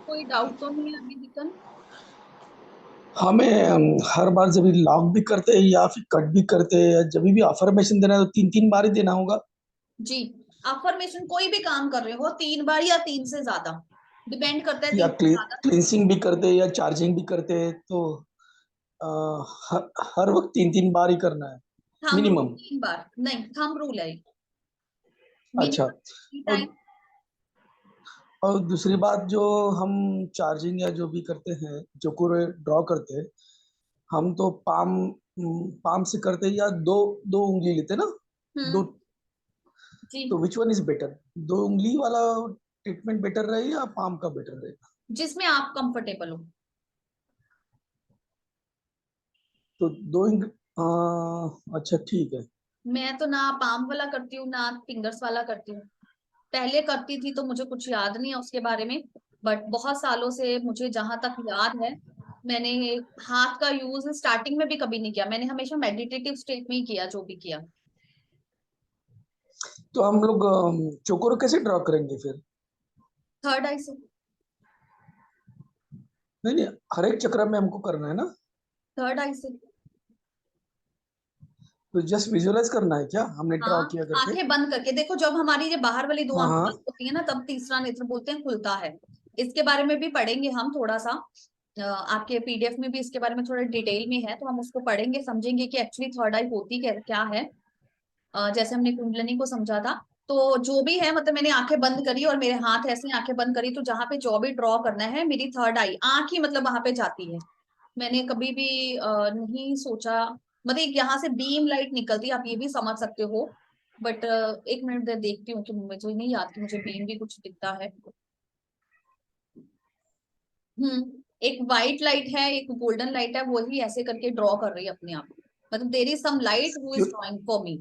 कोई डाउट तो नहीं है अभी दिकन? हमें हर बार जब लॉक भी करते हैं या फिर कट भी करते हैं या जब भी अफर्मेशन देना है तो 3 3 बार ही देना होगा। जी। अफर्मेशन कोई भी काम कर रहे हो 3 बार या 3 से ज्यादा, डिपेंड करता है या 3 से ज्यादा। क्लींसिंग भी करते हैं या चार्जिंग भी करते हैं तो अ, हर वक्त 3 3 बार ही करना है थंब रूल मिनिमम। 3 बार नहीं, थंब रूल है अच्छा। मिनिमम और टाइम। और दूसरी बात जो हम चार्जिंग या जो भी करते हैं जो पूरे ड्रॉ करते हैं हम तो पाम से करते हैं या दो दो उंगली लेते हैं ना। दो। हम्म। तो जी। Which one is better? दो उंगली वाला ट्रीटमेंट बेटर रहेगा या पाम का बेटर रहेगा? जिसमें आप कंफर्टेबल हो। तो दो इंग अच्छा ठीक है। मैं तो ना पाम वाला करती हूँ ना फिंगर्स वाला करती हूँ। पहले करती थी तो मुझे कुछ याद नहीं है उसके बारे में, बट बहुत सालों से मुझे जहां तक याद है, मैंने हाथ का यूज स्टार्टिंग में भी कभी नहीं किया। मैंने हमेशा मेडिटेटिव स्टेट में ही किया जो भी किया। तो हम लोग चोकोर कैसे ड्रॉ करेंगे फिर? थर्ड आई से। नहीं नहीं, हर एक चक्र में हमको करना है ना? थर्ड आई से। तो जस्ट विजुअलाइज करना है क्या हमने ड्रॉ हाँ, किया करके? आंखें बंद करके देखो, जब हमारी ये बाहर वाली दो हाँ आंखें बंद हाँ। होती है ना तब तीसरा नेत्र बोलते हैं खुलता है। इसके बारे में भी पढ़ेंगे हम थोड़ा सा। आपके पीडीएफ में भी इसके बारे में थोड़ा डिटेल में है, तो हम उसको पढ़ेंगे, समझेंगे कि एक्चुअली थर्ड आई होती क्या क्या है। जैसे हमने कुंडलनी को समझा था। तो जो भी है, मतलब मैंने आंखें बंद करी और मेरे हाथ ऐसे आंखें बंद करी, तो जहां पे जो भी ड्रॉ करना है मेरी थर्ड आई आंख ही मतलब वहां पे जाती है। मैंने कभी भी नहीं सोचा, मतलब एक यहाँ से बीम लाइट निकलती है, आप ये भी समझ सकते हो। बट एक मिनट देर देखती हूँ कि मुझे नहीं याद कि मुझे बीम भी कुछ दिखता है। एक वाइट लाइट है, एक गोल्डन लाइट है, वही ऐसे करके ड्रॉ कर रही है अपने आप। मतलब there is some light who is क्यों? Drawing for me.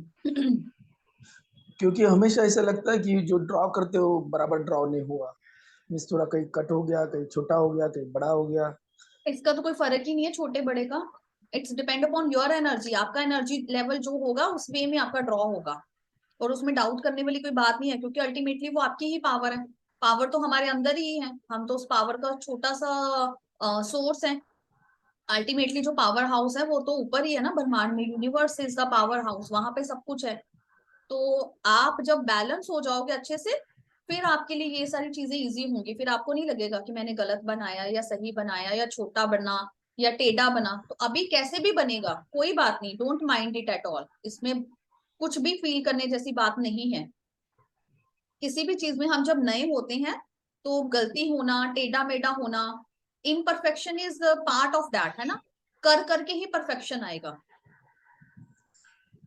क्योंकि हमेशा ऐसा लगता है कि जो ड्रॉ करते हो बराबर ड्रॉ नहीं हुआ। मीन्स थोड़ा कहीं कट हो गया, कहीं छोटा हो गया, कहीं बड़ा हो गया। इसका तो कोई फर्क ही नहीं है छोटे बड़े का। It's depend upon your energy, आपका एनर्जी लेवल जो होगा उस वे में आपका ड्रॉ होगा। और उसमें डाउट करने वाली कोई बात नहीं है, क्योंकि अल्टीमेटली वो आपकी ही पावर है। पावर तो हमारे अंदर ही है, हम तो उस पावर का छोटा सा सोर्स है। अल्टीमेटली जो पावर हाउस है वो तो ऊपर ही है ना, ब्रह्मांड में। Universe is the power house, वहां पे सब कुछ है। तो आप जब बैलेंस हो जाओगे अच्छे से, फिर आपके लिए ये सारी चीजें इजी होंगी। फिर आपको नहीं लगेगा कि मैंने गलत बनाया या सही बनाया या छोटा बना या टेढ़ा बना। तो अभी कैसे भी बनेगा कोई बात नहीं, don't mind it at all. इसमें कुछ भी फील करने जैसी बात नहीं है। किसी भी चीज में हम जब नए होते हैं तो गलती होना, टेढ़ा मेढ़ा होना, imperfection is part of that, है ना। कर करके ही परफेक्शन आएगा।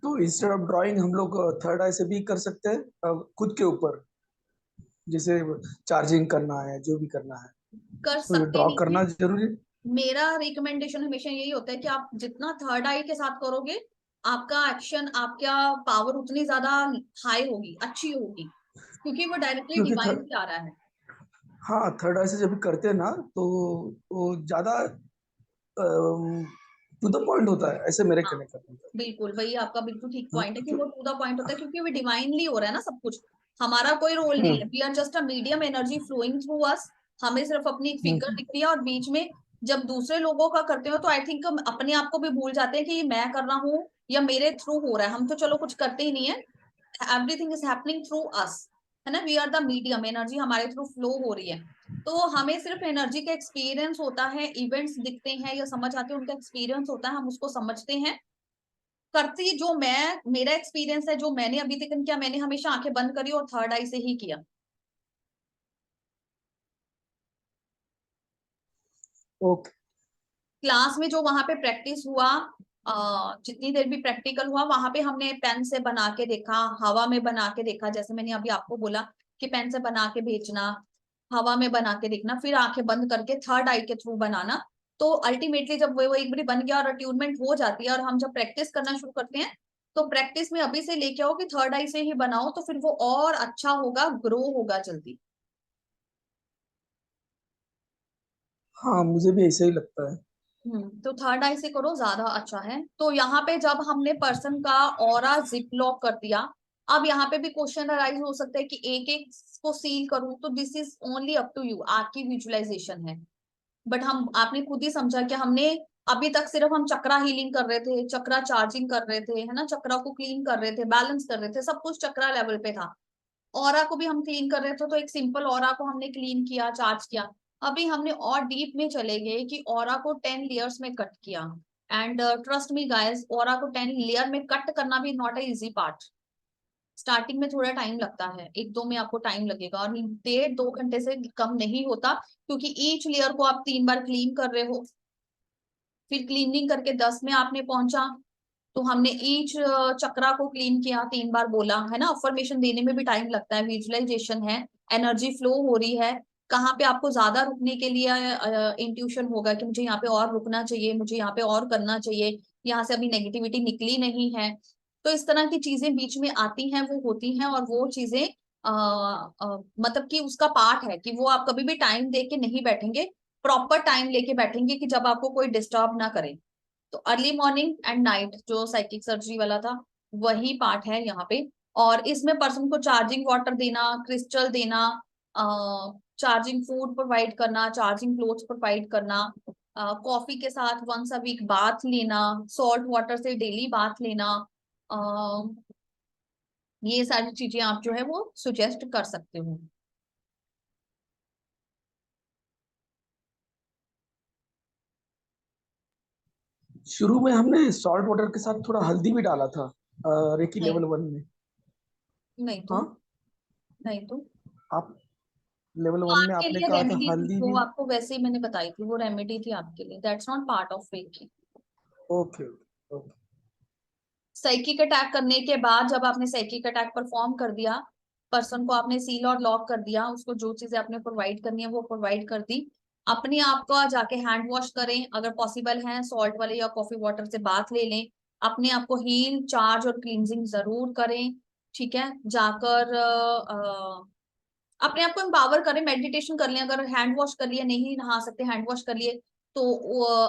तो इंस्टेड ऑफ ड्राइंग हम लोग थर्ड आई से भी कर सकते हैं खुद के ऊपर। जैसे चार्जिंग करना है जो भी करना है कर तो ये सकते ड्रॉ नहीं है। करना जरूरी है। मेरा रिकमेंडेशन हमेशा यही होता है कि आप जितना थर्ड आई के साथ करोगे, आपका एक्शन, आपका पावर उतनी ज्यादा हाई होगी, अच्छी होगी, क्योंकि वो डायरेक्टली क्योंकि डिवाइन से आ रहा है। हाँ, थर्ड आई से जब भी करते हैं ना तो वो ज्यादा टू द पॉइंट होता है, ऐसे मेरे हाँ, कहने का मतलब बिल्कुल वही आपका बिल्कुल ठीक हाँ, पॉइंट है कि वो टू द पॉइंट होता है, क्योंकि वो डिवाइनली हो रहा है ना सब कुछ। हमारा कोई रोल नहीं है, hmm we are just a medium energy flowing through us. हमें सिर्फ अपनी एक फिगर हम्म। दिख रही है, और बीच में जब दूसरे लोगों का करते हो तो आई थिंक हम अपने आप को भी भूल जाते हैं कि ये मैं कर रहा हूँ या मेरे थ्रू हो रहा है। हम तो चलो कुछ करते ही नहीं है, everything is happening through us, है ना। We are the medium, energy हमारे थ्रू फ्लो हो रही है। तो हमें सिर्फ एनर्जी का एक्सपीरियंस होता है, इवेंट्स दिखते हैं या समझ आते हैं, उनका एक्सपीरियंस होता है, हम उसको समझते हैं। करती जो मैं, मेरा एक्सपीरियंस है जो मैंने अभी तक किया, मैंने हमेशा आंखें बंद करी और थर्ड आई से ही किया। ओके। क्लास में जो वहां पे प्रैक्टिस हुआ, जितनी देर भी प्रैक्टिकल हुआ वहां पे हमने पेन से बना के देखा, हवा में बना के देखा, जैसे मैंने अभी आपको बोला कि पेन से बना के भेजना, हवा में बना के देखना, फिर आंखें बंद करके थर्ड आई के थ्रू बनाना। तो अल्टीमेटली जब वो एक बार बन गया और अट्यूनमेंट हो जाती है, और हम जब प्रैक्टिस करना शुरू करते हैं, तो प्रैक्टिस में अभी से लेके आओ कि थर्ड आई से ही बनाओ, तो फिर वो और अच्छा होगा, ग्रो होगा जल्दी। हाँ, मुझे भी ऐसा ही लगता है। तो थर्ड आई से करो, ज्यादा अच्छा है। तो यहाँ पे जब हमने पर्सन का ऑरा जिप लॉक कर दिया, अब यहाँ पे भी क्वेश्चन अराइज हो सकता है कि एक एक को सील करूं, तो this is only up to you, आपकी विजुअलाइजेशन है। बट हम, आपने खुद ही समझा कि हमने अभी तक सिर्फ हम चक्रा हीलिंग कर रहे थे, चक्रा चार्जिंग कर रहे थे, है ना, चक्रा को क्लीन कर रहे थे, बैलेंस कर रहे थे, सब कुछ चक्रा लेवल पे था। ऑरा को भी हम क्लीन कर रहे थे, तो एक सिंपल ऑरा को हमने क्लीन किया, चार्ज किया। अभी हमने और डीप में चले गए कि ऑरा को 10 लेयर्स में कट किया। And trust me guys, aura को 10 लेयर में कट करना भी not a easy part. Starting में थोड़ा टाइम लगता है, एक दो में आपको टाइम लगेगा, और 1.5-2 घंटे से कम नहीं होता, क्योंकि ईच लेयर को आप 3 बार क्लीन कर रहे हो। फिर क्लीनिंग करके 10 में आपने पहुंचा, तो हमने ईच चक्रा को क्लीन किया, 3 बार बोला, है ना। अफर्मेशन देने में भी टाइम लगता है, विजुअलाइजेशन है, एनर्जी फ्लो हो रही है। कहाँ पे आपको ज्यादा रुकने के लिए इंट्यूशन होगा कि मुझे यहाँ पे और रुकना चाहिए, मुझे यहाँ पे और करना चाहिए, यहाँ से अभी नेगेटिविटी निकली नहीं है। तो इस तरह की चीजें बीच में आती हैं, वो होती हैं, और वो चीजें मतलब कि उसका पार्ट है कि वो आप कभी भी टाइम दे के नहीं बैठेंगे, प्रॉपर टाइम लेके बैठेंगे कि जब आपको कोई डिस्टर्ब ना करे। तो अर्ली मॉर्निंग एंड नाइट जो साइकिक सर्जरी वाला था, वही पार्ट है यहाँ पे। और इसमें पर्सन को चार्जिंग वाटर देना, क्रिस्टल देना, चार्जिंग फूड प्रोवाइड करना, चार्जिंग क्लोथ्स प्रोवाइड करना, कॉफी के साथ वंस अ वीक बाथ लेना, सॉल्ट वाटर से डेली बाथ लेना, अ, ये सारी चीजें आप जो है वो सुजेस्ट कर सकते हो। शुरू में हमने सॉल्ट वाटर के साथ थोड़ा हल्दी भी डाला था, रेकी नहीं, लेवल 1 में। नहीं तो, हाँ, नहीं तो आप लेवल वो 1 में आपके आपने लिए कहा था रेमेडी थी, हल्दी वो भी। आपको वैसे ही मैंने बताई थी, वो रेमेडी थी आपके लिए, that's not part of fake. Okay okay. Psychic attack करने के बाद, जब आपने साइकिक अटैक परफॉर्म कर दिया, पर्सन को आपने सील और लॉक कर दिया, उसको जो चीजें आपने प्रोवाइड करनी है वो प्रोवाइड कर दी। अपने आप को जाके हैंड वॉश करें, अगर पॉसिबल है सॉल्ट वाले या कॉफी वाटर से बाथ ले लें। अपने आप को हील, चार्ज और क्लींजिंग जरूर करें। ठीक है, जाकर अपने आप को एम्पावर करें, मेडिटेशन कर लें, अगर हैंड वॉश कर लिया, नहीं नहा सकते हैंड वॉश कर लिए, तो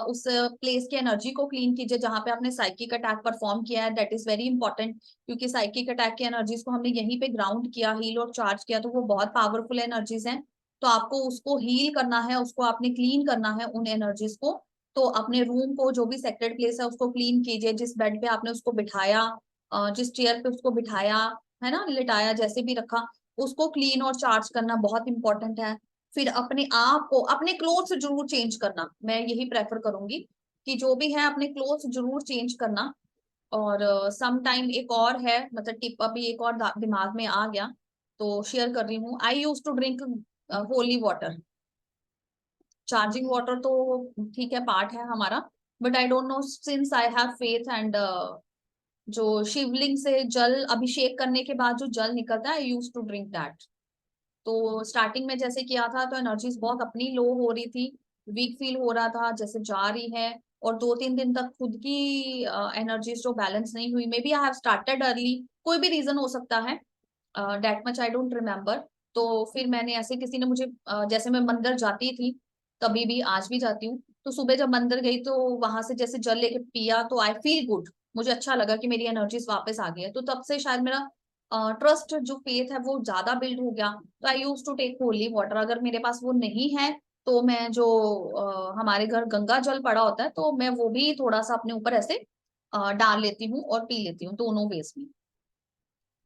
उस प्लेस की एनर्जी को क्लीन कीजिए जहां पे आपने साइकिक अटैक परफॉर्म किया है, दैट इज वेरी इंपॉर्टेंट। क्योंकि साइकिक अटैक की एनर्जीज को हमने यहीं पे ग्राउंड किया, हील और चार्ज किया, तो वो बहुत पावरफुल एनर्जीज हैं। तो आपको उसको हील करना है, उसको आपने क्लीन करना है उन एनर्जीज को। तो अपने रूम को, जो भी सेक्रेड प्लेस है, उसको क्लीन कीजिए। जिस बेड पे आपने उसको बिठाया, जिस चेयर पे उसको बिठाया, है ना, लिटाया, जैसे भी रखा, उसको क्लीन और चार्ज करना बहुत इंपॉर्टेंट है। फिर अपने आप को, अपने क्लोथ्स जरूर चेंज करना, मैं यही प्रेफर करूंगी कि जो भी है अपने क्लोथ्स जरूर चेंज करना। और सम टाइम एक और है, मतलब टिप अभी एक और दिमाग में आ गया, तो शेयर कर रही हूँ। I use to drink holy water. Charging water तो ठीक है, पार्ट है हमारा, but I don't know, since I have faith and जो शिवलिंग से जल अभिषेक करने के बाद जो जल निकलता है, आई यूज टू ड्रिंक दैट। तो स्टार्टिंग में जैसे किया था, तो एनर्जीज बहुत अपनी लो हो रही थी, वीक फील हो रहा था, जैसे जा रही है। और 2-3 दिन तक खुद की एनर्जीज जो बैलेंस नहीं हुई, may be I have started early, कोई भी रीजन हो सकता है, that much I don't remember. तो फिर मैंने ऐसे, किसी ने मुझे जैसे मैं मंदिर जाती थी, कभी भी, आज भी जाती हूँ, तो सुबह जब मंदिर गई तो वहां से जैसे जल लेके पिया, तो आई फील गुड, मुझे अच्छा लगा कि मेरी एनर्जीज वापस आ गई है। तो तब से शायद मेरा ट्रस्ट, जो फेथ है, वो ज्यादा बिल्ड हो गया। तो I use to take holy water. अगर मेरे पास वो नहीं है, तो मैं जो हमारे घर गंगा जल पड़ा होता है, तो मैं वो भी थोड़ा सा अपने ऊपर ऐसे डाल लेती हूँ और पी लेती हूँ, दोनों वेज में।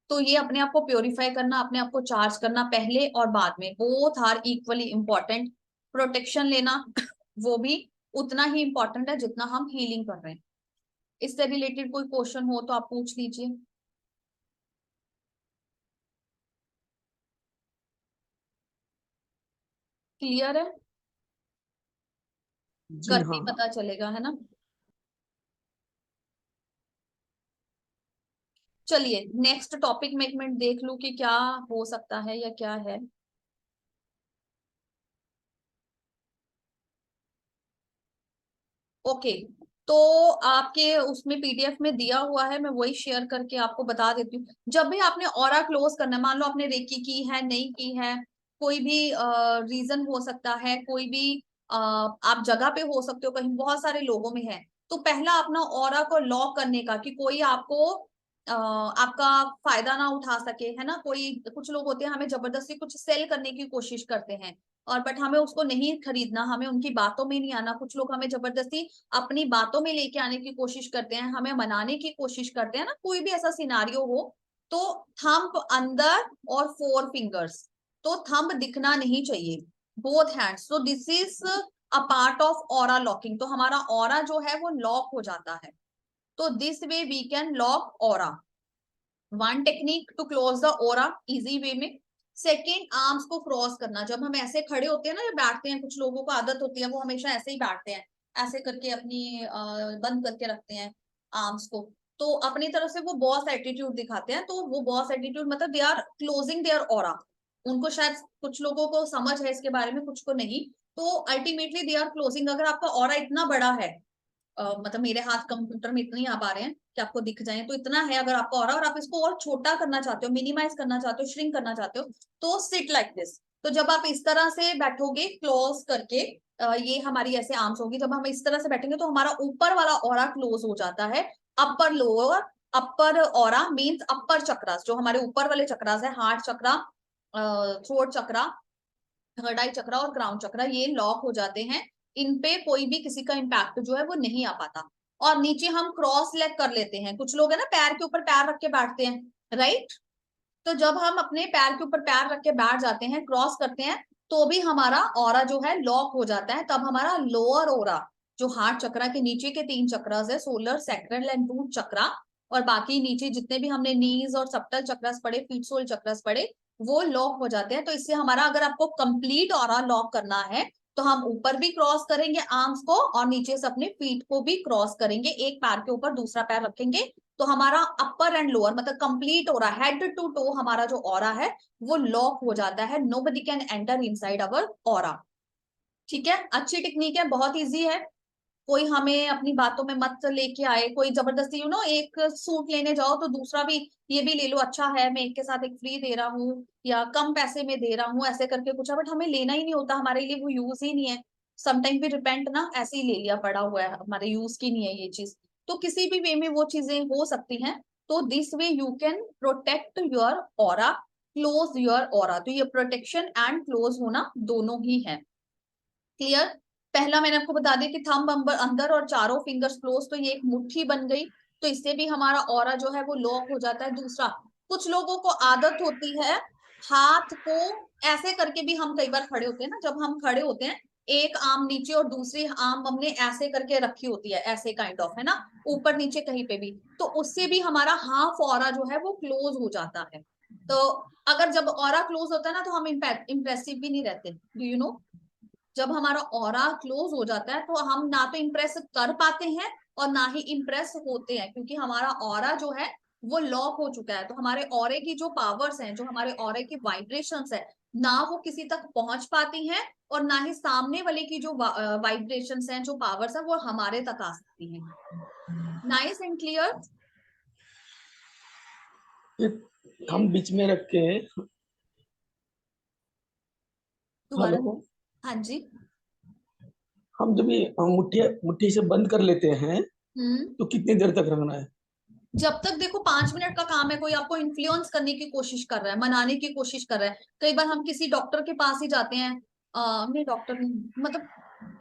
तो ये अपने आप को प्योरीफाई करना, अपने आप को चार्ज करना, पहले और बाद में, both are equally important. Protection लेना वो भी उतना ही इम्पोर्टेंट है जितना हम हीलिंग कर रहे हैं। इससे रिलेटेड कोई क्वेश्चन हो तो आप पूछ लीजिए। क्लियर है? जी करके हाँ ही हाँ। पता चलेगा, है ना। चलिए नेक्स्ट टॉपिक में एक मिनट देख लूं कि क्या हो सकता है या क्या है। ओके, तो आपके उसमें पीडीएफ में दिया हुआ है, मैं वही शेयर करके आपको बता देती हूँ। जब भी आपने ऑरा क्लोज करना है, मान लो आपने रेकी की है, नहीं की है, कोई भी रीजन हो सकता है, कोई भी आप जगह पे हो सकते हो, कहीं बहुत सारे लोगों में है, तो पहला अपना ऑरा को लॉक करने का, कि कोई आपको आपका फायदा ना उठा सके, है ना। कोई कुछ लोग होते हैं हमें जबरदस्ती कुछ सेल करने की कोशिश करते हैं, और बट हमें उसको नहीं खरीदना, हमें उनकी बातों में नहीं आना। कुछ लोग हमें जबरदस्ती अपनी बातों में लेके आने की कोशिश करते हैं, हमें मनाने की कोशिश करते हैं ना। कोई भी ऐसा सिनारियो हो तो थंब अंदर और 4 फिंगर्स, तो थंब दिखना नहीं चाहिए, बोथ हैंड्स। तो this is a part of aura locking. तो हमारा ऑरा जो है वो लॉक हो जाता है। तो this way we can lock aura. One technique to close the aura easy way में। सेकेंड, आर्म्स को क्रॉस करना। जब हम ऐसे खड़े होते हैं ना, या बैठते हैं, कुछ लोगों को आदत होती है वो हमेशा ऐसे ही बैठते हैं, ऐसे करके अपनी बंद करके रखते हैं आर्म्स को। तो अपनी तरफ से वो बॉस एटीट्यूड दिखाते हैं। तो वो बॉस एटीट्यूड मतलब दे आर क्लोजिंग देयर ओरा। उनको शायद, कुछ लोगों को समझ है इसके बारे में, कुछ को नहीं। तो अल्टीमेटली दे आर क्लोजिंग। अगर आपका ओरा इतना बड़ा है, मतलब मेरे हाथ कंप्यूटर में इतने ही आ पा रहे हैं कि आपको दिख जाए, तो इतना है अगर आपका ऑरा, और आप इसको और छोटा करना चाहते हो, मिनिमाइज करना चाहते हो, श्रिंक करना चाहते हो, तो सिट लाइक दिस। तो जब आप इस तरह से बैठोगे क्लोज करके, ये हमारी ऐसे आर्म्स होगी, जब हम इस तरह से बैठेंगे तो हमारा ऊपर वाला ऑरा क्लोज हो जाता है। अपर लोअर, अपर ऑरा मीन्स अपर चक्रास, जो हमारे ऊपर वाले चक्रास है, हार्ट चक्रा, थ्रोट चक्रा, थर्ड आई चक्रा और क्राउन चक्रा, ये लॉक हो जाते हैं। इन पे कोई भी किसी का इम्पैक्ट जो है वो नहीं आ पाता। और नीचे हम क्रॉस लेग कर लेते हैं। कुछ लोग है ना पैर के ऊपर पैर रख के बैठते हैं, राइट। तो जब हम अपने पैर के ऊपर पैर रख के बैठ जाते हैं, क्रॉस करते हैं, तो भी हमारा ऑरा जो है लॉक हो जाता है। तब हमारा लोअर ओरा, जो हार्ट चक्रा के नीचे के 3 चक्रास है, सोलर, सैक्रल एंड रूट चक्रा, और बाकी नीचे जितने भी हमने नीज और सप्टल चक्रास पढ़े, फीट सोल चक्रास पढ़े, वो लॉक हो जाते हैं। तो इससे हमारा, अगर आपको कंप्लीट ऑरा लॉक करना है, तो हम ऊपर भी क्रॉस करेंगे आर्म्स को, और नीचे से अपने फीट को भी क्रॉस करेंगे। एक पैर के ऊपर दूसरा पैर रखेंगे, तो हमारा अपर एंड लोअर मतलब complete aura, head to toe, हमारा जो ऑरा है वो लॉक हो जाता है। Nobody can enter inside our aura. ठीक है, अच्छी टेक्निक है, बहुत इजी है। कोई हमें अपनी बातों में मत लेके आए, कोई जबरदस्ती, एक सूट लेने जाओ तो दूसरा भी, ये भी ले लो, अच्छा है, मैं एक के साथ एक फ्री दे रहा हूँ, या कम पैसे में दे रहा हूँ, ऐसे करके कुछ है, बट हमें लेना ही नहीं होता, हमारे लिए वो यूज ही नहीं है। समटाइम भी रिपेंट ना ऐसे ही ले लिया, पड़ा हुआ है, हमारे यूज की नहीं है ये चीज। तो किसी भी वे में वो चीजें हो सकती हैं। तो this way you can protect your aura, close your aura. तो ये प्रोटेक्शन एंड क्लोज होना दोनों ही है। क्लियर। पहला मैंने आपको बता दिया कि थंब अंदर और चारों फिंगर्स क्लोज, तो ये एक मुट्ठी बन गई, तो इससे भी हमारा ऑरा जो है वो लॉक हो जाता है। दूसरा, कुछ लोगों को आदत होती है हाथ को ऐसे करके भी, हम कई बार खड़े होते हैं ना, जब हम खड़े होते हैं एक आर्म नीचे और दूसरी आर्म हमने ऐसे करके रखी होती है, ऐसे काइंड ऑफ, है ना, ऊपर नीचे कहीं पे भी, तो उससे भी हमारा हाफ ऑरा जो है वो क्लोज हो जाता है। तो अगर जब ऑरा क्लोज होता है ना, तो हम इम्प्रेसिव भी नहीं रहते, डू यू नो। जब हमारा ऑरा क्लोज हो जाता है, तो हम ना तो इम्प्रेस कर पाते हैं और ना ही इम्प्रेस होते हैं, क्योंकि हमारा ऑरा जो है वो लॉक हो चुका है। तो हमारे ऑरे की जो पावर्स हैं, जो हमारे ऑरे की वाइब्रेशंस है, ना वो किसी तक पहुंच पाती हैं, और ना ही सामने वाले की जो वाइब्रेशंस हैं, जो पावर्स है, वो हमारे तक आ सकती हैं। Nice and clear. हम बीच में रख के, दोबारा। हेलो, हाँ जी। हम जब ये मुट्ठी मुट्ठी से बंद कर लेते हैं, हम्म। तो कितनी देर तक रखना है? जब तक देखो 5 मिनट का काम है, कोई आपको इन्फ्लुएंस करने की कोशिश कर रहा है, मनाने की कोशिश कर रहा है। कई बार हम किसी डॉक्टर के पास ही जाते हैं, नहीं डॉक्टर नहीं, मतलब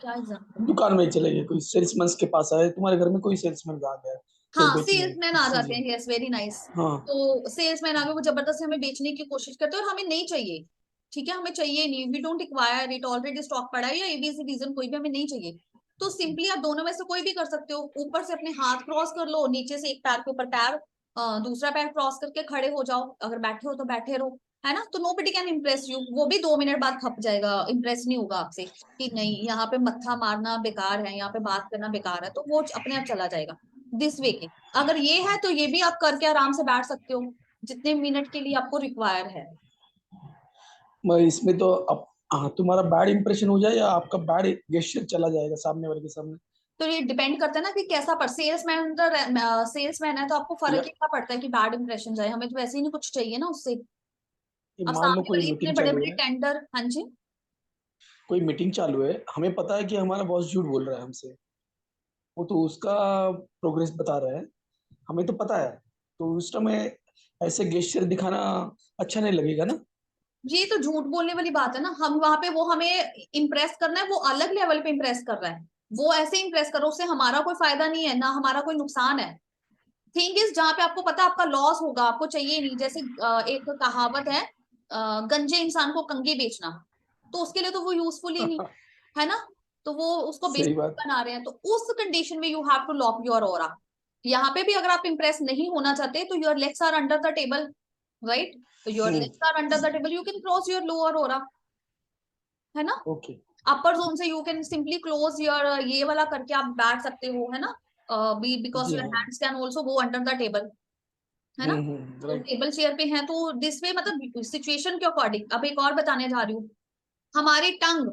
क्या एग्जाम्पल दूं। दुकान में चले गए, कोई सेल्समैन के पास आए, तुम्हारे घर में कोई सेल्समैन आ गया कुछ हाँ, बेचने, सेल्समैन आ कुछ जाते चीजें। हैं, यस वेरी नाइस। हाँ। तो सेल्समैन आगे वो जबरदस्ती हमें बेचने की कोशिश करते हैं, और हमें नहीं चाहिए। ठीक है, हमें चाहिए नहीं, we don't require it, already stock पड़ा है, या एबीसी रीजन कोई भी हमें नहीं चाहिए। तो सिंपली आप दोनों में से कोई भी कर सकते हो। ऊपर से अपने हाथ क्रॉस कर लो, नीचे से एक पैर के ऊपर पैर, दूसरा पैर क्रॉस करके खड़े हो जाओ, अगर बैठे हो तो बैठे रहो, है ना। तो नोबडी कैन इम्प्रेस यू, वो भी 2 मिनट बाद खप जाएगा, इम्प्रेस नहीं होगा आपसे कि नहीं, यहाँ पे मत्था मारना बेकार है, यहाँ पे बात करना बेकार है, तो वो अपने आप चला जाएगा। दिस वे के, अगर ये है तो ये भी आप करके आराम से बैठ सकते हो, जितने मिनट के लिए आपको रिक्वायर है। मैं इसमें तो अब, हाँ, तुम्हारा बैड इंप्रेशन हो जाए या आपका बैड गेस्चर चला जाएगा सामने वाले के सामने, तो ये डिपेंड करता है ना कि कैसा, पर सेल्समैन सेल्समैन है तो आपको फर्क या ही क्या पड़ता है कि बैड इंप्रेशन जाए, हमें तो वैसे ही नहीं कुछ चाहिए ना उससे। ये अब मान लो सामने कोई वाले इतने मीटिंग बड़े चालू बड़े है, टेंडर, हाँ जी। कोई मीटिंग चालू है, हमें पता है कि हमारा बॉस झूठ बोल रहा है हमसे, वो तो उसका प्रोग्रेस बता रहा है, हमें तो पता है, तो उस समय ऐसे गेस्चर दिखाना अच्छा नहीं लगेगा ना। ये तो झूठ बोलने वाली बात है ना। हम वहां पे, वो हमें इम्प्रेस करना है, वो अलग लेवल पे इम्प्रेस कर रहा है। वो ऐसे इम्प्रेस करो, उससे हमारा कोई फायदा नहीं है ना, हमारा कोई नुकसान है। थिंग इज, जहां पे आपको पता है आपका लॉस होगा, आपको चाहिए नहीं। जैसे एक कहावत है, गंजे इंसान को कंघी बेचना, तो उसके लिए तो वो यूजफुल ही नहीं है ना। तो वो उसको सही बेसिक बात। बना रहे हैं, तो उस कंडीशन में you have to lock your aura. यहाँ पे भी अगर आप इंप्रेस नहीं होना चाहते तो your legs are under the table, right. तो your hmm. Legs are under the table, you can cross your lower aura, है ना। ओके। अपर जोन से you can simply close your, ये वाला करके आप बैठ सकते हो, है ना। बिकॉज जी योर हाँ। Hands can also go under the table, है ना। तो राइट। टेबल चेयर पे हैं तो दिस वे, मतलब सिचुएशन के अकॉर्डिंग। अब एक और बताने जा रही हूँ। हमारी टंग,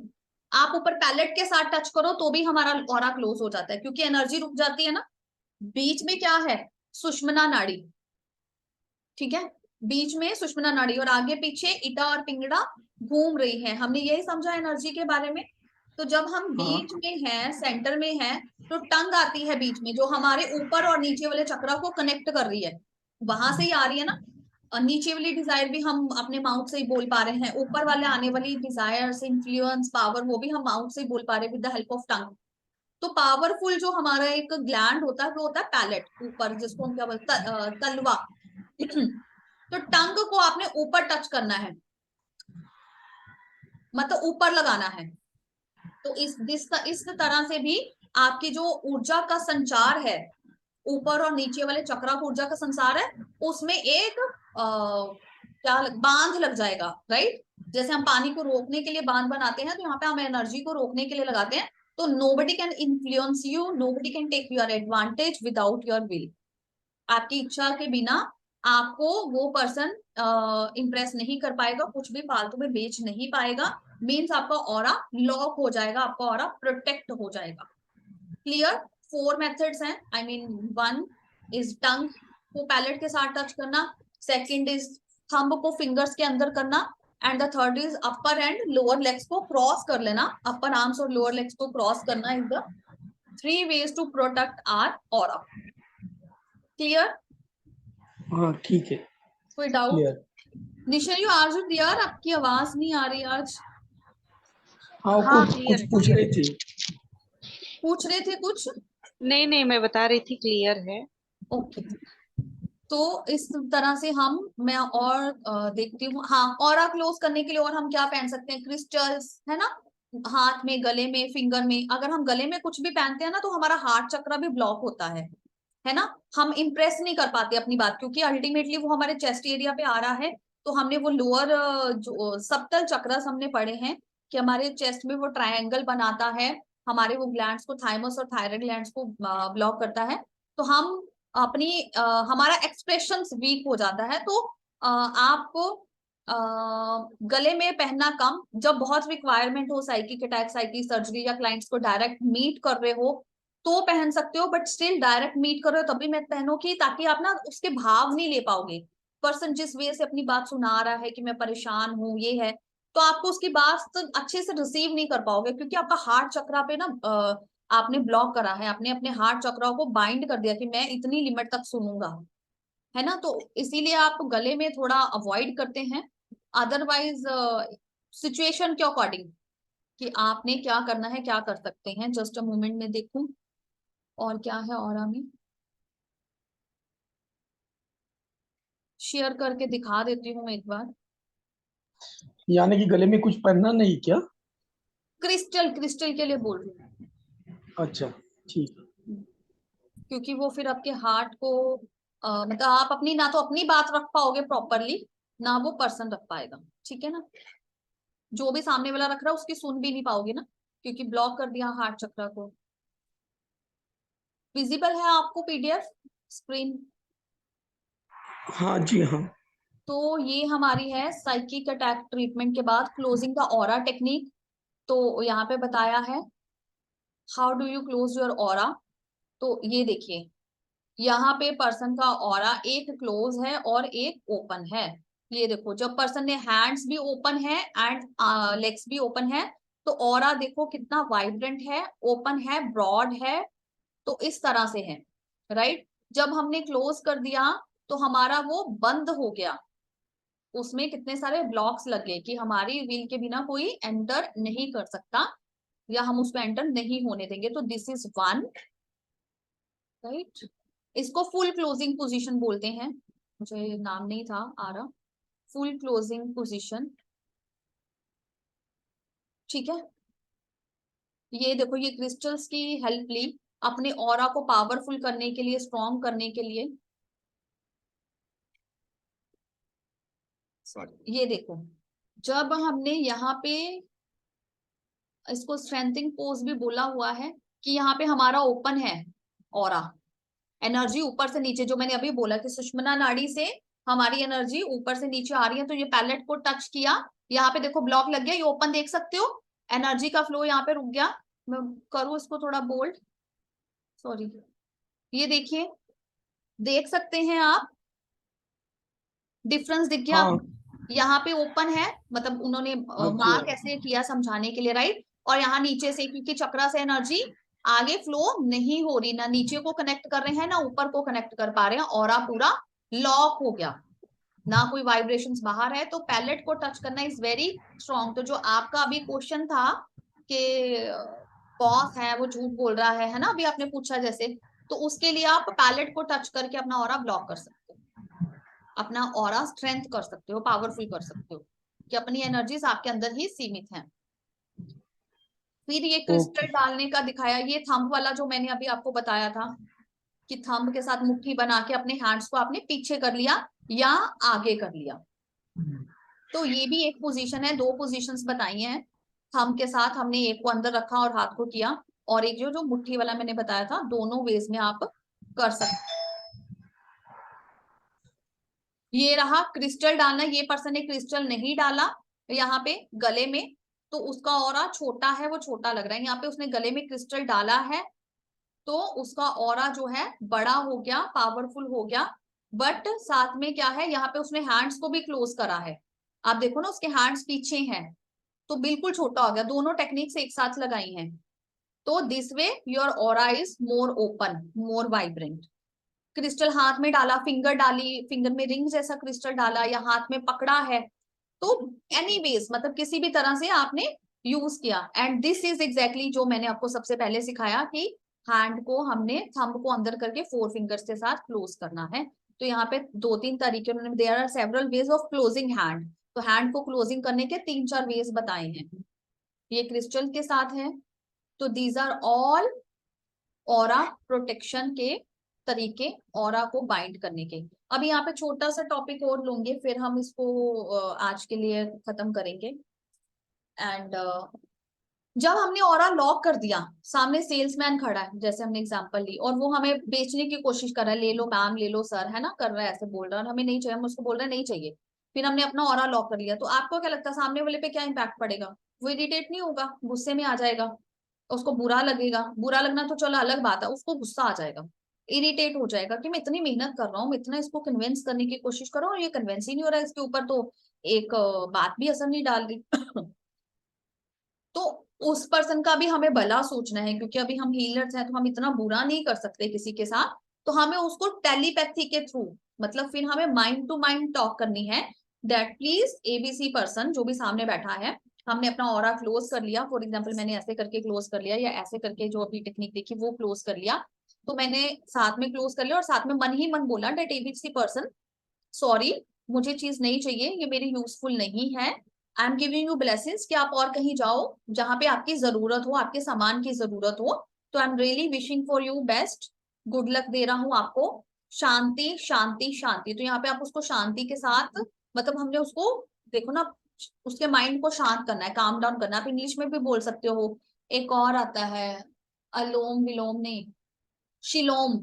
आप ऊपर पैलेट के साथ टच करो तो भी हमारा ऑरा क्लोज हो जाता है, क्योंकि एनर्जी रुक जाती है ना। बीच में क्या है, सुषुम्ना नाड़ी, ठीक है। बीच में सुषुम्ना नाड़ी, और आगे पीछे इटा और पिंगड़ा घूम रही है। हमने यही समझा एनर्जी के बारे में। तो जब हम हाँ। बीच में हैं, सेंटर में हैं, तो टंग आती है बीच में, जो हमारे ऊपर और नीचे वाले चक्रा को कनेक्ट कर रही है। वहां से ही आ रही है ना। और नीचे वाली डिजायर भी हम अपने माउथ से ही बोल पा रहे हैं, ऊपर वाले आने वाली डिजायर्स, इन्फ्लुएंस, पावर, वो भी हम माउथ से ही बोल पा रहे हैं with the help of tongue. तो पावरफुल जो हमारा एक ग्लैंड होता है वो होता है पैलेट ऊपर, जिसको हम क्या बोलते हैं, तलवा। तो टंग को आपने ऊपर टच करना है, मतलब ऊपर लगाना है। तो इस तरह से भी आपकी जो ऊर्जा का संचार है, ऊपर और नीचे वाले चक्रा को ऊर्जा का संसार है, उसमें एक बांध लग जाएगा, राइट। जैसे हम पानी को रोकने के लिए बांध बनाते हैं, तो यहाँ पे हम एनर्जी को रोकने के लिए लगाते हैं। तो nobody can influence you, nobody can take your advantage without your will. आपकी इच्छा के बिना आपको वो पर्सन इम्प्रेस नहीं कर पाएगा, कुछ भी फालतू में बेच नहीं पाएगा। मीन्स आपका ऑरा लॉक हो जाएगा, आपका ऑरा प्रोटेक्ट हो जाएगा। क्लियर। 4 मेथड्स हैं। आई मीन, 1 इज टंग को पैलेट के साथ टच करना, सेकंड इज थंब को फिंगर्स के अंदर करना, and the third is upper and lower legs को क्रॉस कर लेना। अपर आर्म्स और लोअर लेग्स को क्रॉस करना is the 3 ways to protect our aura. Clear. हाँ ठीक है। कोई doubt. Clear. Nisha, you are you clear? आपकी आवाज नहीं आ रही आज। हाँ, वो हाँ कुछ क्लियर कुछ है, पूछ क्लियर रही है। थी। पूछ रहे थे कुछ। नहीं नहीं, मैं बता रही थी क्लियर है। ओके। तो इस तरह से हम, मैं और देखती हूँ। हाँ, ऑरा क्लोज करने के लिए और हम क्या पहन सकते हैं, क्रिस्टल्स, है ना। हाथ में, गले में, फिंगर में। अगर हम गले में कुछ भी पहनते हैं ना, तो हमारा हार्ट चक्र भी ब्लॉक होता है ना। हम इंप्रेस नहीं कर पाते अपनी बात, क्योंकि अल्टीमेटली वो हमारे चेस्ट एरिया पे आ रहा है। तो हमने वो लोअर जो सप्तल चक्रस हमने पढ़े हैं, कि हमारे चेस्ट में वो ट्रायंगल बनाता है, हमारे वो ग्लैंड्स को, थाइमस और थायराइड ग्लैंड्स को ब्लॉक करता है। तो हम अपनी हमारा एक्सप्रेशन वीक हो जाता है। तो आपको गले में पहनना कम, जब बहुत रिक्वायरमेंट हो, साइकिक अटैक, साइकिक सर्जरी, या क्लाइंट्स को डायरेक्ट मीट कर रहे हो, तो पहन सकते हो। बट स्टिल डायरेक्ट मीट कर रहे हो तभी मत पहनो, कि ताकि आप ना उसके भाव नहीं ले पाओगे। पर्सन जिस वे से अपनी बात सुना रहा है कि मैं परेशान हूँ, ये है, तो आपको उसकी बात तो अच्छे से रिसीव नहीं कर पाओगे, क्योंकि आपका हार्ट चक्रा पे ना आपने ब्लॉक करा है, आपने अपने हार्ट चक्राओं को बाइंड कर दिया कि मैं इतनी लिमिट तक सुनूंगा, है ना। तो इसीलिए आप गले में थोड़ा अवॉइड करते हैं। अदरवाइज सिचुएशन के अकॉर्डिंग कि आपने क्या करना है, क्या कर सकते हैं। जस्ट अ मोमेंट में देखूं और क्या है ऑरा में, शेयर करके दिखा देती हूँ एक बार। यानी कि गले में कुछ पहनना नहीं क्या? क्रिस्टल, क्रिस्टल के लिए बोल रही अच्छा, ठीक है। हूँ, क्योंकि वो फिर आपके हार्ट को मतलब आप अपनी, ना तो अपनी बात रख पाओगे प्रॉपरली, ना वो पर्सन रख पाएगा, ठीक है ना। जो भी सामने वाला रख रहा है उसकी सुन भी नहीं पाओगे ना, क्योंकि ब्लॉक कर दिया हार्ट चक्र को। विजिबल है आपको पीडीएफ स्क्रीन? हाँ जी हाँ। तो ये हमारी है साइकिक अटैक ट्रीटमेंट के बाद क्लोजिंग द ऑरा टेक्निक। तो यहाँ पे बताया है how do you close your aura. तो ये देखिए, यहाँ पे पर्सन का ऑरा एक क्लोज है और एक ओपन है। ये देखो, जब पर्सन ने हैंड्स भी ओपन है एंड लेग्स भी ओपन है, तो ऑरा देखो कितना वाइब्रेंट है, ओपन है, ब्रॉड है। तो इस तरह से है, राइट। जब हमने क्लोज कर दिया तो हमारा वो बंद हो गया, उसमें कितने सारे ब्लॉक्स लगे कि हमारी विल के बिना कोई एंटर नहीं कर सकता या हम उसको एंटर नहीं होने देंगे। तो दिस इज वन, राइट। इसको फुल क्लोजिंग पोजीशन बोलते हैं, मुझे नाम नहीं था आ रहा, फुल क्लोजिंग पोजीशन, ठीक है। ये देखो, ये क्रिस्टल्स की हेल्प ली अपने ऑरा को पावरफुल करने के लिए, स्ट्रॉन्ग करने के लिए। ये देखो, जब हमने यहाँ पे इसको स्ट्रेंथिंग पोज भी बोला हुआ है कि यहाँ पे हमारा ओपन है ऑरा, एनर्जी ऊपर से नीचे, जो मैंने अभी बोला कि सुषुम्ना नाड़ी से हमारी एनर्जी ऊपर से नीचे आ रही है, तो ये पैलेट को टच किया, यहाँ पे देखो ब्लॉक लग गया, ये ओपन देख सकते हो, एनर्जी का फ्लो यहाँ पे रुक गया। मैं करूँ इसको थोड़ा बोल्ड, सॉरी, ये देखिए, देख सकते हैं आप, डिफरेंस दिख गया। हाँ यहाँ पे ओपन है, मतलब उन्होंने हाँ मार्क ऐसे किया समझाने के लिए, राइट। और यहाँ नीचे से, क्योंकि चक्रा से एनर्जी आगे फ्लो नहीं हो रही, ना नीचे को कनेक्ट कर रहे हैं ना ऊपर को कनेक्ट कर पा रहे हैं, और पूरा लॉक हो गया, ना कोई वाइब्रेशंस बाहर है। तो पैलेट को टच करना इज वेरी स्ट्रॉन्ग। तो जो आपका अभी क्वेश्चन था कि बॉस है वो झूठ बोल रहा है ना, अभी आपने पूछा जैसे, तो उसके लिए आप पैलेट को टच करके अपना ऑरा ब्लॉक कर सकते हो, अपना ऑरा स्ट्रेंथ कर सकते हो, पावरफुल कर सकते हो, कि अपनी एनर्जीज आपके अंदर ही सीमित हैं। फिर ये क्रिस्टल ओके। डालने का दिखाया, ये थंब वाला जो मैंने अभी आपको बताया था कि थंब के साथ मुट्ठी बना के अपने हैंड्स को आपने पीछे कर लिया या आगे कर लिया, तो ये भी एक पोजीशन है। दो पोजीशंस बताई हैं, थंब के साथ हमने एक को अंदर रखा और हाथ को किया, और एक जो जो मुट्ठी वाला मैंने बताया था, दोनों वेज में आप कर सकते। ये रहा क्रिस्टल डालना, ये पर्सन ने क्रिस्टल नहीं डाला यहाँ पे गले में, तो उसका ऑरा छोटा है, वो छोटा लग रहा है। यहाँ पे उसने गले में क्रिस्टल डाला है, तो उसका ऑरा जो है बड़ा हो गया, पावरफुल हो गया। बट साथ में क्या है, यहाँ पे उसने हैंड्स को भी क्लोज करा है, आप देखो ना उसके हैंड्स पीछे हैं, तो बिल्कुल छोटा हो गया। दोनों टेक्निक्स एक साथ लगाई हैं, तो this way your aura is more open, more vibrant. Crystal हाथ में डाला, फिंगर डाली, फिंगर में रिंग जैसा क्रिस्टल डाला या हाथ में पकड़ा है, तो एनीवेज मतलब किसी भी तरह से आपने यूज किया। एंड दिस इज एग्जैक्टली जो मैंने आपको सबसे पहले सिखाया कि हैंड को हमने थंब को अंदर करके फोर फिंगर्स के साथ क्लोज करना है। तो यहाँ पे दो तीन तरीके उन्होंने, there are several ways of closing hand, तो हैंड को क्लोजिंग करने के 3-4 वेज बताए हैं। ये क्रिस्टल के साथ है, तो these are all aura protection के तरीके, ऑरा को बाइंड करने के। अभी यहाँ पे छोटा सा टॉपिक और लूंगे, फिर हम इसको आज के लिए खत्म करेंगे। एंड जब हमने ऑरा लॉक कर दिया, सामने सेल्समैन खड़ा है, जैसे हमने एग्जांपल ली, और वो हमें बेचने की कोशिश कर रहा है, ले लो मैम, ले लो सर, है ना, कर रहा है, ऐसे बोल रहा है, और हमें नहीं चाहिए, हम उसको बोल रहे हैं नहीं चाहिए। फिर हमने अपना ऑरा लॉक कर लिया, तो आपको क्या लगता है सामने वाले पे क्या इम्पैक्ट पड़ेगा? वो इरिटेट नहीं होगा, गुस्से में आ जाएगा, उसको बुरा लगेगा। बुरा लगना तो चलो अलग बात है, उसको गुस्सा आ जाएगा, इरिटेट हो जाएगा कि मैं इतनी मेहनत कर रहा हूँ, इतना इसको कन्विंस करने की कोशिश कर रहा हूँ, ये कन्विंस ही नहीं हो रहा है इसके ऊपर, तो एक बात भी असर नहीं डाल रही। तो उस पर्सन का भी हमें भला सोचना है, क्योंकि अभी हम हीलर्स हैं, तो हम इतना बुरा नहीं कर सकते किसी के साथ, तो हमें उसको टेलीपैथी के थ्रू, मतलब फिर हमें माइंड टू माइंड टॉक करनी है, दैट प्लीज एबीसी पर्सन जो भी सामने बैठा है, हमने अपना ऑरा क्लोज कर लिया, फॉर एग्जाम्पल मैंने ऐसे करके क्लोज कर लिया, या ऐसे करके जो अभी टेक्निक देखी वो क्लोज कर लिया, तो मैंने साथ में क्लोज कर लिया, और साथ में मन ही मन बोला, दैट एबीसी पर्सन, सॉरी, मुझे चीज नहीं चाहिए, ये मेरी यूजफुल नहीं है, I am giving you blessings, कि आप और कहीं जाओ जहां पे आपकी जरूरत हो, आपके सामान की जरूरत हो, तो I am really wishing for you best, good luck दे रहा हूं आपको, शांति शांति शांति। तो यहाँ पे आप उसको शांति के साथ, मतलब हमने उसको, देखो ना, उसके माइंड को शांत करना है, काम डाउन करना है। आप इंग्लिश में भी बोल सकते हो, एक और आता है, अलोम विलोम नहीं, शिलोम,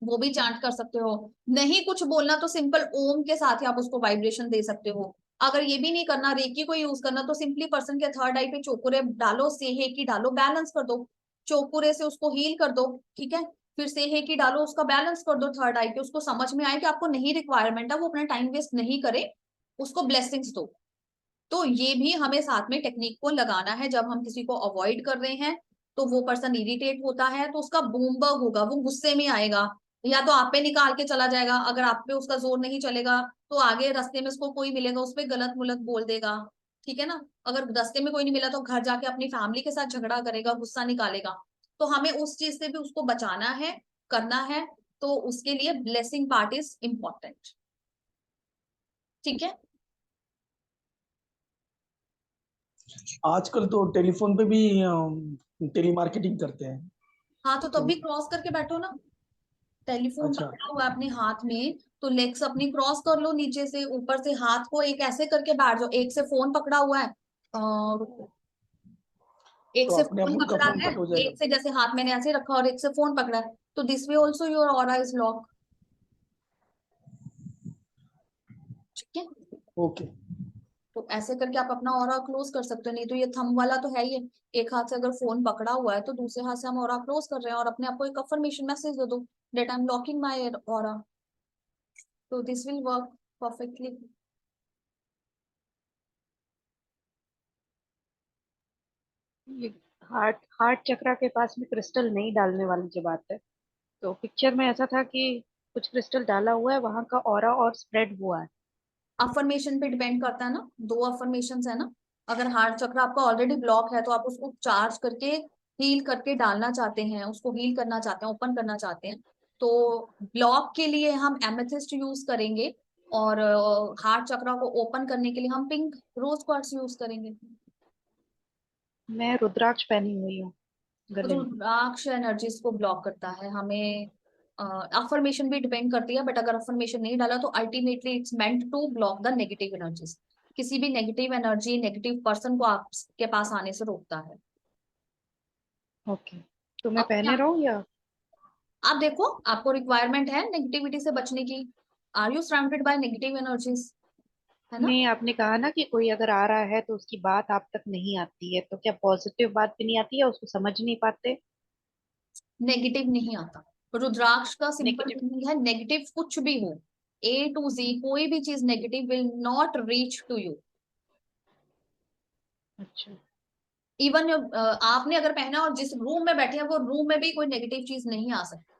वो भी चांट कर सकते हो। नहीं कुछ बोलना तो सिंपल ओम के साथ ही आप उसको वाइब्रेशन दे सकते हो। अगर ये भी नहीं करना, रेकी को यूज करना, तो सिंपली पर्सन के थर्ड आई पे चोकुरे डालो, सेहे की डालो, बैलेंस कर दो, चोकुरे से उसको हील कर दो, ठीक है। फिर सेहे की डालो, उसका बैलेंस कर दो थर्ड आई पे, उसको समझ में आए कि आपको नहीं रिक्वायरमेंट है, वो अपना टाइम वेस्ट नहीं करे, उसको ब्लेसिंग्स दो। तो ये भी हमें साथ में टेक्निक को लगाना है। जब हम किसी को अवॉइड कर रहे हैं, तो वो पर्सन इरिटेट होता है, तो उसका बूमबर्ग होगा, वो गुस्से में आएगा, या तो आप पे निकाल के चला जाएगा, अगर आप पे उसका जोर नहीं चलेगा तो आगे रास्ते में उसको कोई मिलेगा उस पे गलत मुलत बोल देगा, ठीक है ना। अगर रास्ते में कोई नहीं मिला तो घर जाके अपनी फैमिली के साथ झगड़ा करेगा, गुस्सा निकालेगा। तो हमें उस चीज से भी उसको बचाना है, करना है। तो उसके लिए ब्लेसिंग पार्ट इज इम्पोर्टेंट, ठीक है। आजकल तो टेलीफोन पे भी टेली मार्केटिंग करते हैं। हाँ तो तब तो भी क्रॉस करके बैठो ना। टेलीफोन अच्छा, पकड़ा हुआ है अपने हाथ में तो लेग्स अपनी क्रॉस कर लो, नीचे से ऊपर से हाथ को एक ऐसे करके बैठ जाओ। एक से फोन पकड़ा हुआ है, रुको, एक तो से अपने आप फोन उनका पकड़ा फोन है, कट हो जाएगा। एक से जैसे हाथ मैंने ऐसे रखा और एक से फोन पकड़ा है, तो this way also your aura is lock, ठीक है। ओके। तो ऐसे करके आप अपना ऑरा क्लोज कर सकते हो। नहीं तो ये थंब वाला तो है ही है, एक हाथ से अगर फोन पकड़ा हुआ है तो दूसरे हाथ से हम ऑरा क्लोज कर रहे हैं और अपने आप को एक अफर्मेशन मैसेज दे दो that I am locking my aura, तो दिस विल वर्क परफेक्टली। ये हार्ट हार्ट चक्रा के पास में क्रिस्टल नहीं डालने वाली जो बात है, तो पिक्चर में ऐसा था कि कुछ क्रिस्टल डाला हुआ है, वहां का ऑरा और स्प्रेड हुआ है। अफर्मेशन पे डिपेंड करता है ना, दो अफर्मेशन है ना। अगर हार्ट चक्र आपका ऑलरेडी ब्लॉक है तो आप उसको चार्ज करके हील करके डालना चाहते हैं, उसको हील करना चाहते हैं, ओपन करना चाहते हैं, तो ब्लॉक के लिए हम एमेथिस्ट यूज करेंगे और हार्ट चक्र को ओपन करने के लिए हम पिंक रोज क्वार्ट्ज यूज करेंगे। मैं रुद्राक्ष पहनी हुई हूँ तो गले में। रुद्राक्ष एनर्जीज को ब्लॉक करता है, हमें अफर्मेशन भी डिपेंड करती है, बट अगर अफर्मेशन नहीं डाला तो ultimately it's meant to block the negative energies. किसी भी नेगेटिव एनर्जी नेगेटिव पर्सन को आपके पास आने से रोकता है। ओके, तो मैं अब पहने क्या, रहूं या? आप देखो आपको रिक्वायरमेंट है नेगेटिविटी से बचने की, are you surrounded by negative energies, है ना। नहीं, आपने कहा ना कि कोई अगर आ रहा है तो उसकी बात आप तक नहीं आती है, तो क्या पॉजिटिव बात भी नहीं आती है, उसको समझ नहीं पाते? नेगेटिव नहीं आता, रुद्राक्ष का सिंपल नेगेटिव। मीनिंग है नेगेटिव कुछ भी हो, ए टू जी कोई भी चीज negative will not reach to you. अच्छा। इवन आपने अगर पहना और जिस रूम में बैठे हैं वो रूम में भी कोई नेगेटिव चीज नहीं आ सकती,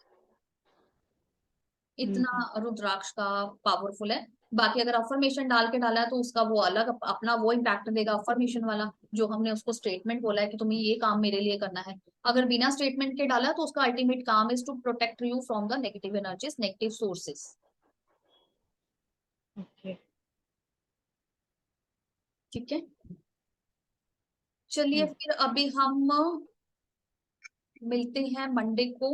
इतना हम्म। रुद्राक्ष का पावरफुल है। बाकी अगर अफर्मेशन डाल के डाला है तो उसका वो अलग अपना वो इम्पैक्ट देगा, अफर्मेशन वाला जो हमने उसको स्टेटमेंट बोला है कि तुम्हें ये काम मेरे लिए करना है। अगर बिना स्टेटमेंट के डाला तो उसका अल्टीमेट काम is to protect you from the negative energies negative sources, okay. ठीक है। चलिए हम्म। फिर अभी हम मिलते हैं मंडे को।